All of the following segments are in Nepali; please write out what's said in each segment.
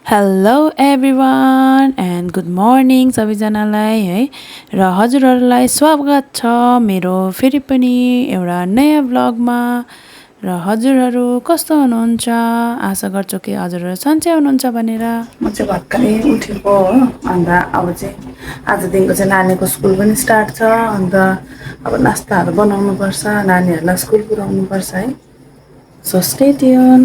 Hello everyone and good morning सबैजनालाई है र हजुरहरूलाई स्वागत छ मेरो फेरि पनि एउटा नयाँ भ्लगमा। र हजुरहरू कस्तो हुनुहुन्छ? आशा गर्छु कि हजुरहरू सन्चै हुनुहुन्छ भनेर। म चाहिँ भर्खरै उठेको हो। अन्त अब चाहिँ आजदेखिको चाहिँ नानीको स्कुल पनि स्टार्ट छ। अन्त अब नास्ताहरू बनाउनुपर्छ, नानीहरूलाई स्कुल पुऱ्याउनुपर्छ है। So stay tune.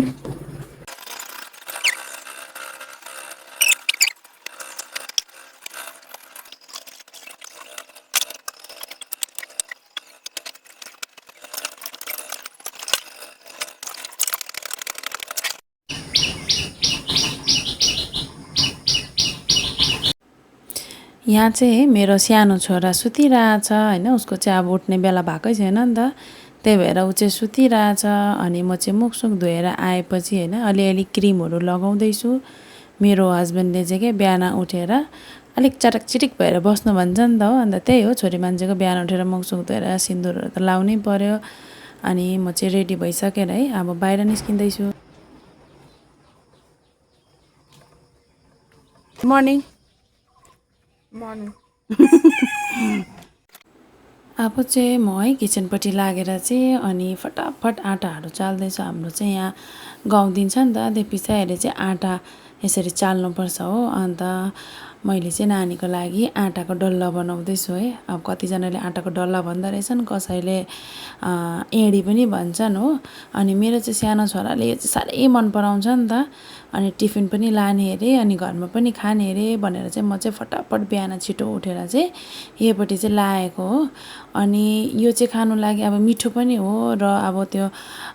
यहाँ चाहिँ मेरो सानो छोरा सुतिरहेछ होइन। उसको चाहिँ अब उठ्ने बेला भएकै छैन नि त, त्यही भएर ऊ चाहिँ सुतिरहेछ। अनि म चाहिँ मुखसुख धोएर आएपछि होइन अलिअलि क्रिमहरू लगाउँदैछु। मेरो हस्बेन्डले चाहिँ के बिहान उठेर अलिक चटक चिटिक भएर बस्नु भन्छ नि त हो। अन्त त्यही हो, छोरी मान्छेको बिहान उठेर मुखसुख धोएर सिन्दुरहरू त लाउनै पर्यो। अनि म चाहिँ रेडी भइसकेर है अब बाहिर निस्किँदैछु। Morning morning. अब चाहिँ म है किचनपट्टि लागेर चाहिँ अनि फटाफट आँटाहरू चाल्दैछु। हाम्रो चाहिँ यहाँ गहुँ दिन्छ नि त, त्यो पिसाइहरूले चाहिँ आँटा यसरी चाल्नुपर्छ हो। अन्त मैले चाहिँ नानीको लागि आँटाको डल्ला बनाउँदैछु है। अब कतिजनाले आँटाको डल्ला भन्दो रहेछन्, कसैले एडी पनि भन्छन् हो। अनि मेरो चाहिँ सानो छोराले यो चाहिँ साह्रै मन पराउँछ नि त, अनि टिफिन पनि लाने अरे अनि घरमा पनि खाने अरे भनेर चाहिँ म चाहिँ फटाफट बिहान छिटो उठेर चाहिँ योपट्टि चाहिँ लागेको हो। अनि यो चाहिँ खानु लागि अब मिठो पनि हो र अब त्यो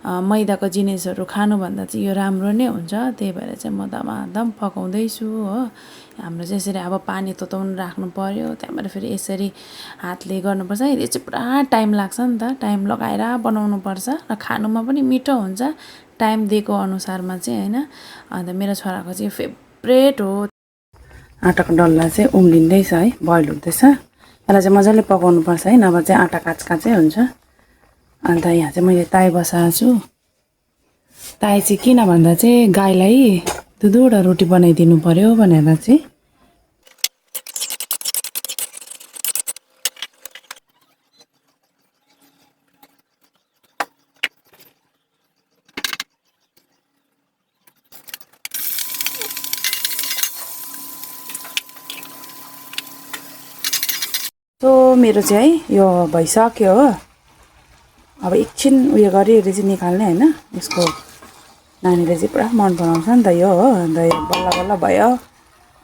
मैदाको जिनिसहरू खानुभन्दा चाहिँ यो राम्रो नै हुन्छ। त्यही भएर चाहिँ म धमाधम पकाउँदैछु हो। हाम्रो चाहिँ यसरी अब पानी तताउनु राख्नु पर्यो, त्यहाँबाट फेरि यसरी हातले गर्नुपर्छ। यो चाहिँ पुरा टाइम लाग्छ नि त, टाइम लगाएर बनाउनुपर्छ र खानुमा पनि मिठो हुन्छ टाइम दिएको अनुसारमा चाहिँ होइन। अन्त मेरो छोराको चाहिँ फेभरेट हो। आँटाको डल्ला चाहिँ उम्लिँदैछ है, बोइल हुँदैछ। यसलाई चाहिँ मजाले पकाउनुपर्छ है, नभए चाहिँ आँटा काचै हुन्छ। अन्त यहाँ चाहिँ मैले ताई बसाएको छु। ताई चाहिँ किन भन्दा चाहिँ गाईलाई दुईवटा रोटी बनाइदिनु पर्यो भनेर चाहिँ। सो मेरो चाहिँ है यो भइसक्यो हो। अब एकछिन उयो गरिहेरि चाहिँ निकाल्ने होइन। यसको नानीले चाहिँ पुरा मन पराउँछ नि त यो हो। अन्त यो बल्ल बल्ल भयो।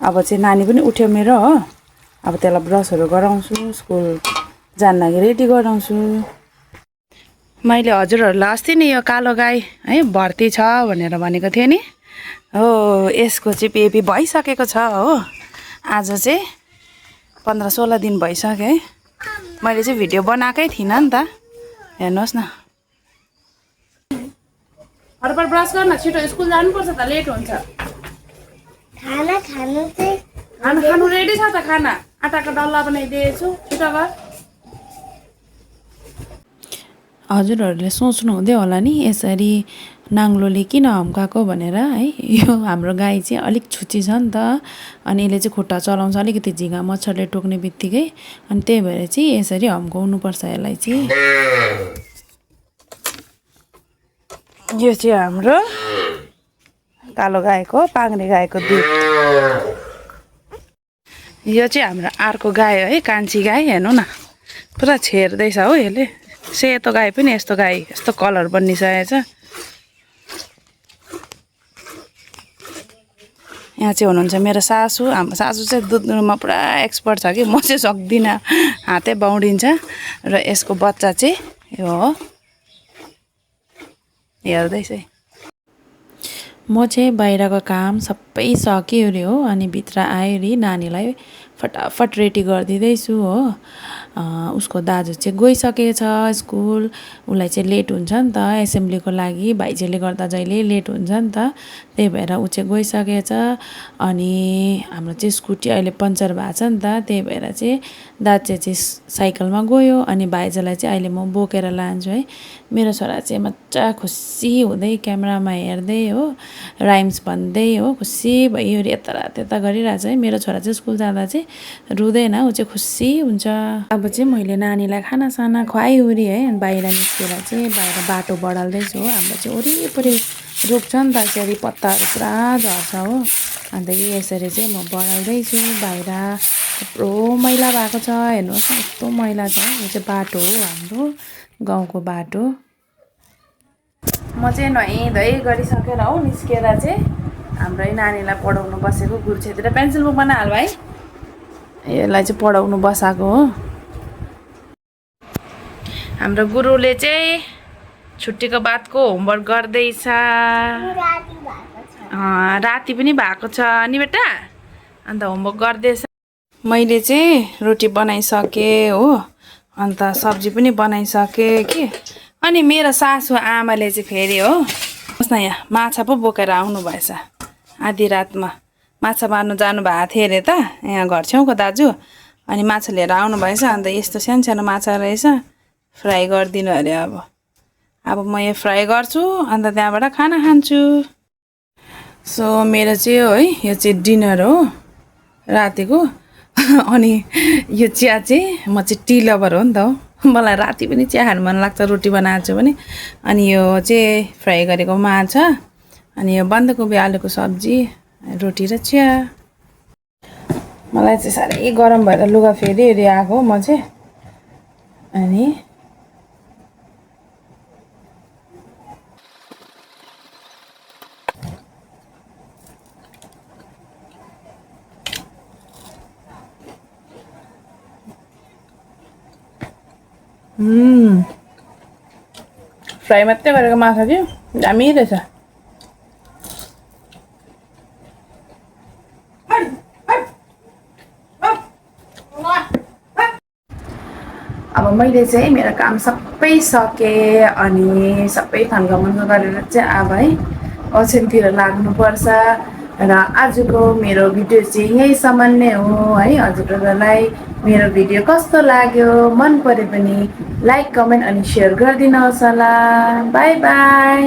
अब चाहिँ नानी पनि उठ्यो मेरो हो। अब त्यसलाई ब्रसहरू गराउँछु, स्कुल जान लागि रेडी गराउँछु। मैले हजुरहरूलाई अस्ति नै यो कालो गाई है भर्ती छ भनेर भनेको थिएँ नि हो। यसको चाहिँ बेबी भइसकेको छ हो। आज चाहिँ 15-16 दिन भइसक्यो है। मैले चाहिँ भिडियो बनाएकै थिइनँ नि त, हेर्नुहोस् न। हरपर ब्रस गर्न छिटो, स्कुल जानुपर्छ त, लेट हुन्छ। खाना खानु रेडी छ त, खाना आँटाको डल्ला बनाइदिएछु, छिटो गर। हजुरहरूले सोच्नु हुँदै होला नि यसरी नाङ्लोले किन हम्काएको भनेर है। यो हाम्रो गाई चाहिँ अलिक छुच्ची छ नि त, अनि यसले चाहिँ खुट्टा चलाउँछ अलिकति झिँगा मच्छरले टोक्ने बित्तिकै, अनि त्यही भएर चाहिँ यसरी हम्काउनुपर्छ यसलाई चाहिँ। यो चाहिँ हाम्रो कालो गाईको, पाङ्रे गाईको दुध। यो चाहिँ हाम्रो अर्को गाई है, कान्छी गाई। हेर्नु न पुरा छेर्दैछ हो यसले। सेतो गाई पनि यस्तो गाई यस्तो कलर बनिसकेको छ। यहाँ चाहिँ हुनुहुन्छ मेरो सासू। हाम्रो सासू चाहिँ दुध दुहुनुमा पुरा एक्सपर्ट छ कि, म चाहिँ सक्दिनँ, हातै बाउडिन्छ। र यसको बच्चा चाहिँ यो हो, हेर्दैछ। म चाहिँ बाहिरको काम सबै सक्यो अरे हो, अनि भित्र आयो अरे नानीलाई फटाफट रेडी गरिदिँदैछु हो। उसको दाजु चाहिँ गइसकेछ स्कुल। उसलाई चाहिँ लेट हुन्छ नि त एसेम्ब्लीको लागि, भाइचेले गर्दा जहिले लेट हुन्छ नि त, त्यही भएर ऊ चाहिँ गइसकेछ। अनि हाम्रो चाहिँ स्कुटी अहिले पङ्चर भएको छ नि त, त्यही भएर चाहिँ दाजु चाहिँ साइकलमा गयो अनि भाइजालाई चाहिँ अहिले म बोकेर लान्छु है। मेरो छोरा चाहिँ मजा खुसी हुँदै क्यामेरामा हेर्दै हो, राइम्स भन्दै हो, खुसी भयो यता त्यता गरिरहेछ है। मेरो छोरा चाहिँ स्कुल जाँदा चाहिँ रुँदैन, ऊ चाहिँ खुसी हुन्छ। अब चाहिँ मैले नानीलाई खानासाना खुवाइवरी है बाहिर निस्केर चाहिँ बाहिर बाटो बढाल्दैछु हो। हाम्रो चाहिँ वरिपरि रुख छ नि त, यसरी पत्ताहरू पुरा झर्छ हो, अन्त यसरी चाहिँ म बढाल्दैछु बाहिर। थुप्रो मैला भएको छ, हेर्नुहोस् न कस्तो मैला छ। यो चाहिँ बाटो हो हाम्रो गाउँको बाटो। म चाहिँ नुहाइधुवाइ गरिसकेर हो निस्केर चाहिँ हाम्रै नानीलाई पढाउनु बसेको। गुरु छेत्री पेन्सिल बुक बनाइहाल भाइ, यसलाई चाहिँ पढाउनु बसाएको हो। हाम्रो गुरुले चाहिँ छुट्टीको बादको होमवर्क गर्दैछ। राति पनि भएको छ नि बेटा, अन्त होमवर्क गर्दैछ। मैले चाहिँ रोटी बनाइसकेँ हो, अन्त सब्जी पनि बनाइसकेँ कि। अनि मेरो सासू आमाले चाहिँ फेरि हो न यहाँ माछा पो बोकेर आउनु भएछ आधी रातमा। माछा मार्नु जानुभएको थियो अरे त यहाँ घर छेउको दाजु, अनि माछा लिएर आउनु भएछ। अन्त यस्तो सानो सानो माछा रहेछ, फ्राई गरिदिनु अरे। अब म यो फ्राई गर्छु, अन्त त्यहाँबाट खाना खान्छु। सो मेरो चाहिँ है यो चाहिँ डिनर हो रातिको। अनि यो चिया चाहिँ म चाहिँ टी लभर हो नि त हो, मलाई राति पनि चिया खानु मन लाग्छ रोटी बनाएको छु भने। अनि यो चाहिँ फ्राई गरेको माछा, अनि यो बन्दाकोपी आलुको सब्जी, रोटी र चिया। मलाई चाहिँ साह्रै गरम भएर लुगा फेरि आएको म चाहिँ। अनि फ्राई मात्रै गरेको माछा थियो, दामी रहेछ। अब मैले चाहिँ मेरो काम सबै सकेँ, अनि सबै थन्कामन्का गरेर चाहिँ अब है ओछ्यानतिर लाग्नुपर्छ। र आजको मेरो भिडियो चाहिँ यहीसम्म नै हो है। हजुरहरूलाई मेरो भिडियो कस्तो लाग्यो, मन पऱ्यो भने लाइक कमेन्ट अनि सेयर गरिदिनुहोस् होला। By by.